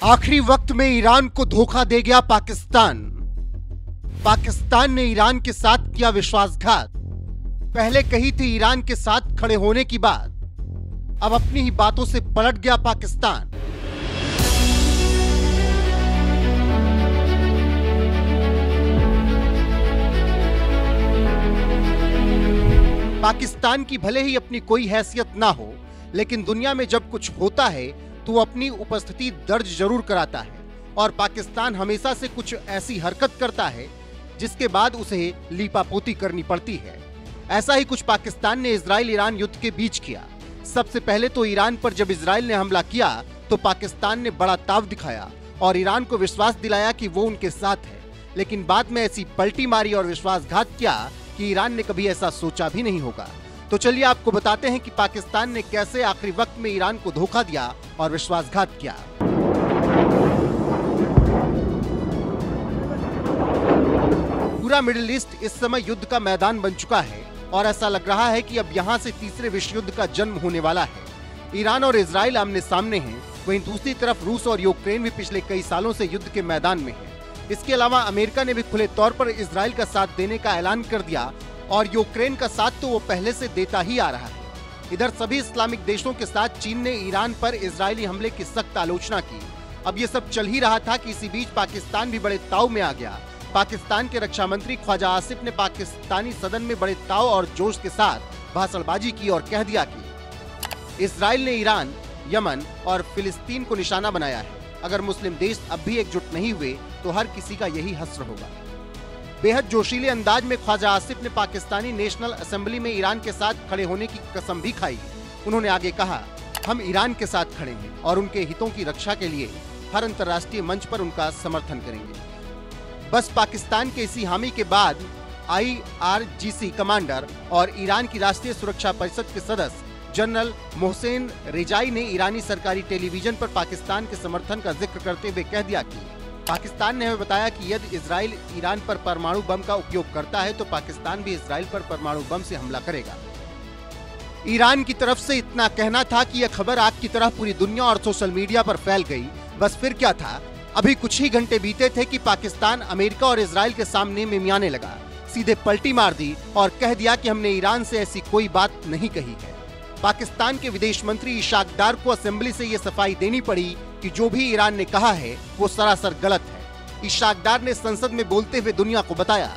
आखिरी वक्त में ईरान को धोखा दे गया पाकिस्तान। पाकिस्तान ने ईरान के साथ किया विश्वासघात। पहले कही थी ईरान के साथ खड़े होने की बात, अब अपनी ही बातों से पलट गया पाकिस्तान। पाकिस्तान की भले ही अपनी कोई हैसियत ना हो, लेकिन दुनिया में जब कुछ होता है तो वो अपनी उपस्थिति दर्ज जरूर कराता है। और पाकिस्तान हमेशा से कुछ ऐसी हरकत करता है जिसके बाद उसे लीपापोती करनी पड़ती है। ऐसा ही कुछ पाकिस्तान ने इजराइल ईरान युद्ध के बीच किया। सबसे पहले तो ईरान पर जब इजराइल ने हमला किया तो पाकिस्तान ने बड़ा ताव दिखाया और ईरान को विश्वास दिलाया कि वो उनके साथ है, लेकिन बाद में ऐसी पलटी मारी और विश्वासघात किया कि ईरान ने कभी ऐसा सोचा भी नहीं होगा। तो चलिए आपको बताते हैं कि पाकिस्तान ने कैसे आखिरी वक्त में ईरान को धोखा दिया और विश्वासघात किया। पूरा मिडिल ईस्ट इस समय युद्ध का मैदान बन चुका है और ऐसा लग रहा है कि अब यहां से तीसरे विश्व युद्ध का जन्म होने वाला है। ईरान और इजराइल आमने सामने हैं, वहीं दूसरी तरफ रूस और यूक्रेन भी पिछले कई सालों से युद्ध के मैदान में है। इसके अलावा अमेरिका ने भी खुले तौर पर इजराइल का साथ देने का ऐलान कर दिया और यूक्रेन का साथ तो वो पहले से देता ही आ रहा है। इधर सभी इस्लामिक देशों के साथ चीन ने ईरान पर इजरायली हमले की सख्त आलोचना की। अब ये सब चल ही रहा था कि इसी बीच पाकिस्तान भी बड़े ताव में आ गया। पाकिस्तान के रक्षा मंत्री ख्वाजा आसिफ ने पाकिस्तानी सदन में बड़े ताव और जोश के साथ भाषणबाजी की और कह दिया कि इजराइल ने ईरान, यमन और फिलिस्तीन को निशाना बनाया है। अगर मुस्लिम देश अब भी एकजुट नहीं हुए तो हर किसी का यही हश्र होगा। बेहद जोशीले अंदाज में ख्वाजा आसिफ ने पाकिस्तानी नेशनल असेंबली में ईरान के साथ खड़े होने की कसम भी खाई। उन्होंने आगे कहा, हम ईरान के साथ खड़े हैं और उनके हितों की रक्षा के लिए हर अंतर्राष्ट्रीय मंच पर उनका समर्थन करेंगे। बस पाकिस्तान के इसी हामी के बाद IRGC कमांडर और ईरान की राष्ट्रीय सुरक्षा परिषद के सदस्य जनरल मोहसेन रेजाई ने ईरानी सरकारी टेलीविजन पर पाकिस्तान के समर्थन का जिक्र करते हुए कह दिया कि पाकिस्तान ने हमें बताया कि यदि इजराइल ईरान पर परमाणु बम का उपयोग करता है तो पाकिस्तान भी इजराइल पर परमाणु बम से हमला करेगा। ईरान की तरफ से इतना कहना था कि यह खबर आग की तरह पूरी दुनिया और सोशल मीडिया पर फैल गई। बस फिर क्या था, अभी कुछ ही घंटे बीते थे कि पाकिस्तान अमेरिका और इजराइल के सामने मिमियाने लगा। सीधे पलटी मार दी और कह दिया कि हमने ईरान से ऐसी कोई बात नहीं कही है। पाकिस्तान के विदेश मंत्री इशाक डार को असेंबली से ये सफाई देनी पड़ी कि जो भी ईरान ने कहा है वो सरासर गलत है। इशाक डार ने संसद में बोलते हुए दुनिया को बताया।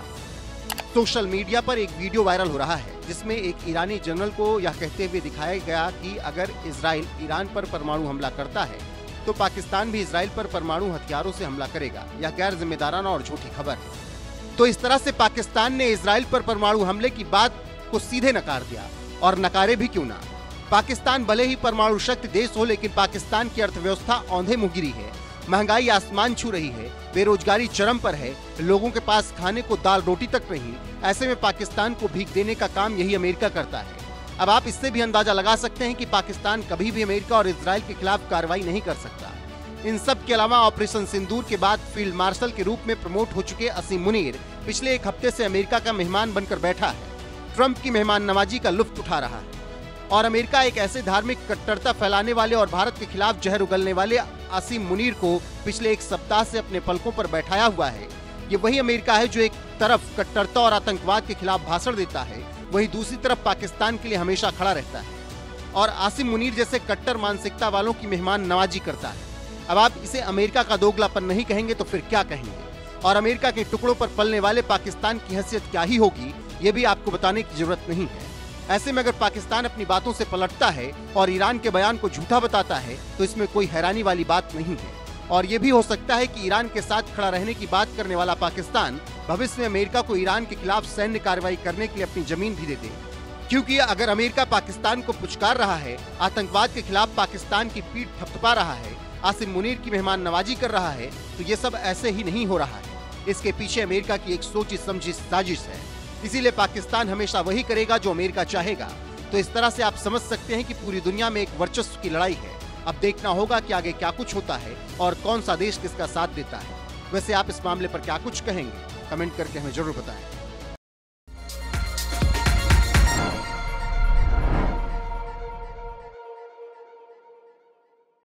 सोशल मीडिया पर एक वीडियो वायरल हो रहा है जिसमें एक ईरानी जनरल को यह कहते हुए दिखाया गया कि अगर इजराइल ईरान पर परमाणु हमला करता है तो पाकिस्तान भी इजराइल पर परमाणु हथियारों से हमला करेगा। यह गैर जिम्मेदाराना और झूठी खबर है। तो इस तरह से पाकिस्तान ने इजराइल पर परमाणु हमले की बात को सीधे नकार दिया, और नकारे भी क्यों ना। पाकिस्तान भले ही परमाणु शक्ति देश हो, लेकिन पाकिस्तान की अर्थव्यवस्था औंधे मुँह गिरी है। महंगाई आसमान छू रही है, बेरोजगारी चरम पर है, लोगों के पास खाने को दाल रोटी तक नहीं। ऐसे में पाकिस्तान को भीख देने का काम यही अमेरिका करता है। अब आप इससे भी अंदाजा लगा सकते हैं कि पाकिस्तान कभी भी अमेरिका और इजराइल के खिलाफ कार्रवाई नहीं कर सकता। इन सब के अलावा ऑपरेशन सिंदूर के बाद फील्ड मार्शल के रूप में प्रमोट हो चुके असीम मुनीर पिछले एक हफ्ते से अमेरिका का मेहमान बनकर बैठा है। ट्रंप की मेहमान नवाजी का लुत्फ उठा रहा है और अमेरिका एक ऐसे धार्मिक कट्टरता फैलाने वाले और भारत के खिलाफ जहर उगलने वाले असीम मुनीर को पिछले एक सप्ताह से अपने पलकों पर बैठाया हुआ है। ये वही अमेरिका है जो एक तरफ कट्टरता और आतंकवाद के खिलाफ भाषण देता है, वहीं दूसरी तरफ पाकिस्तान के लिए हमेशा खड़ा रहता है और आसिम मुनीर जैसे कट्टर मानसिकता वालों की मेहमान नवाजी करता है। अब आप इसे अमेरिका का दोगलापन नहीं कहेंगे तो फिर क्या कहेंगे? और अमेरिका के टुकड़ों पर पलने वाले पाकिस्तान की हैसियत क्या ही होगी, ये भी आपको बताने की जरूरत नहीं है। ऐसे में अगर पाकिस्तान अपनी बातों से पलटता है और ईरान के बयान को झूठा बताता है तो इसमें कोई हैरानी वाली बात नहीं है। और ये भी हो सकता है कि ईरान के साथ खड़ा रहने की बात करने वाला पाकिस्तान भविष्य में अमेरिका को ईरान के खिलाफ सैन्य कार्रवाई करने के लिए अपनी जमीन भी दे दे। क्योंकि अगर अमेरिका पाकिस्तान को पुचकार रहा है, आतंकवाद के खिलाफ पाकिस्तान की पीठ थपथपा रहा है, आसिम मुनीर की मेहमान नवाजी कर रहा है, तो ये सब ऐसे ही नहीं हो रहा है। इसके पीछे अमेरिका की एक सोची समझी साजिश है। इसीलिए पाकिस्तान हमेशा वही करेगा जो अमेरिका चाहेगा। तो इस तरह से आप समझ सकते हैं कि पूरी दुनिया में एक वर्चस्व की लड़ाई है। अब देखना होगा कि आगे क्या कुछ होता है और कौन सा देश किसका साथ देता है। वैसे आप इस मामले पर क्या कुछ कहेंगे, कमेंट करके हमें जरूर बताएं।